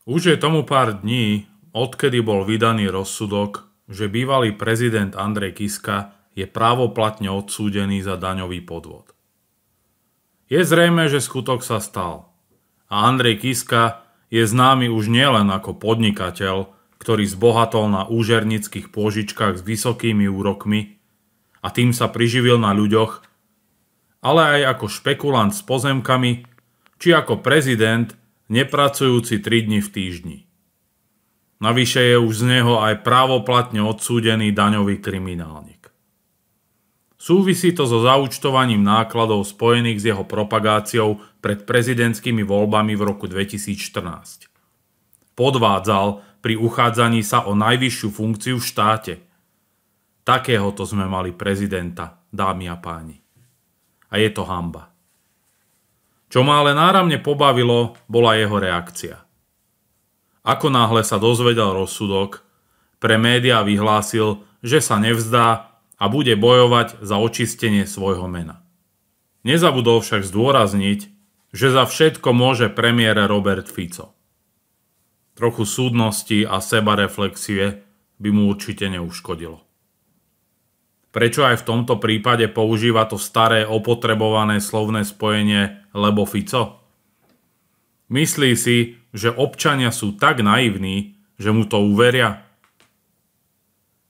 Už je tomu pár dní, odkedy bol vydaný rozsudok, že bývalý prezident Andrej Kiska je právoplatne odsúdený za daňový podvod. Je zrejmé, že skutok sa stal a Andrej Kiska je známy už nielen ako podnikateľ, ktorý zbohatol na úžernických pôžičkách s vysokými úrokmi a tým sa priživil na ľuďoch, ale aj ako špekulant s pozemkami, či ako prezident nepracujúci 3 dni v týždni. Navyše je už z neho aj právoplatne odsúdený daňový kriminálnik. Súvisí to so zaúčtovaním nákladov spojených s jeho propagáciou pred prezidentskými voľbami v roku 2014. Podvádzal pri uchádzaní sa o najvyššiu funkciu v štáte. Takéhoto sme mali prezidenta, dámy a páni. A je to hanba. Čo ma ale náramne pobavilo, bola jeho reakcia. Ako náhle sa dozvedel rozsudok, pre médiá vyhlásil, že sa nevzdá a bude bojovať za očistenie svojho mena. Nezabudol však zdôrazniť, že za všetko môže premiér Robert Fico. Trochu súdnosti a sebareflexie by mu určite neuškodilo. Prečo aj v tomto prípade používa to staré opotrebované slovné spojenie lebo Fico? Myslí si, že občania sú tak naivní, že mu to uveria?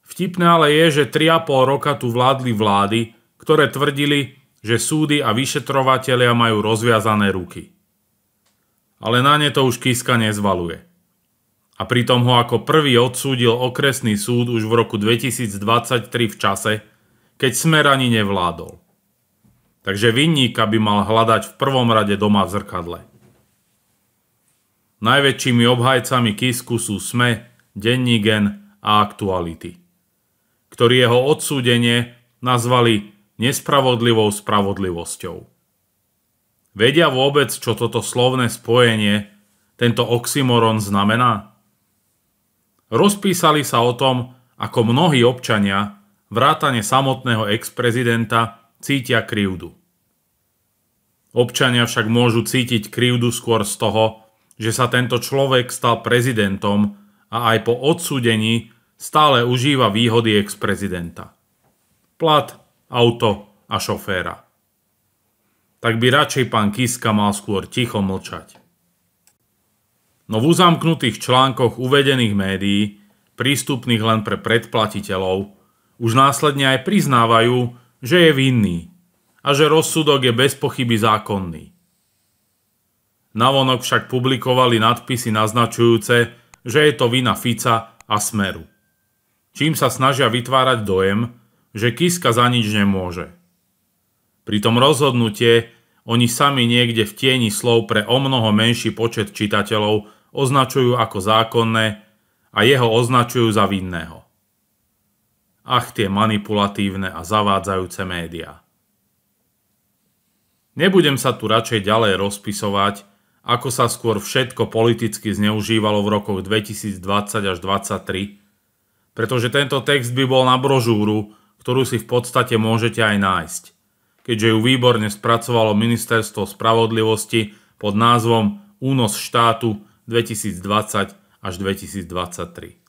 Vtipné ale je, že 3,5 roka tu vládli vlády, ktoré tvrdili, že súdy a vyšetrovatelia majú rozviazané ruky. Ale na ne to už Kiska nezvaluje. A pritom ho ako prvý odsúdil okresný súd už v roku 2023 v čase, keď Smer ani nevládol. Takže vinníka by mal hľadať v prvom rade doma v zrkadle. Najväčšími obhajcami Kisku sú SME, Denník N a Aktuality, ktorí jeho odsúdenie nazvali nespravodlivou spravodlivosťou. Vedia vôbec, čo toto slovné spojenie, tento oxymoron znamená? Rozpísali sa o tom, ako mnohí občania, vrátane samotného ex-prezidenta, cítia krivdu. Občania však môžu cítiť krivdu skôr z toho, že sa tento človek stal prezidentom a aj po odsúdení stále užíva výhody ex-prezidenta. Plat, auto a šoféra. Tak by radšej pán Kiska mal skôr ticho mlčať. No v uzamknutých článkoch uvedených médií, prístupných len pre predplatiteľov, už následne aj priznávajú, že je vinný a že rozsudok je bez pochyby zákonný. Navonok však publikovali nadpisy naznačujúce, že je to vina Fica a Smeru. Čím sa snažia vytvárať dojem, že Kiska za nič nemôže. Pritom rozhodnutie oni sami niekde v tieni slov pre omnoho menší počet čitateľov označujú ako zákonné a jeho označujú za vinného. Ach, tie manipulatívne a zavádzajúce médiá. Nebudem sa tu radšej ďalej rozpisovať, ako sa skôr všetko politicky zneužívalo v rokoch 2020 až 2023, pretože tento text by bol na brožúru, ktorú si v podstate môžete aj nájsť, keďže ju výborne spracovalo Ministerstvo spravodlivosti pod názvom Únos štátu 2020 až 2023.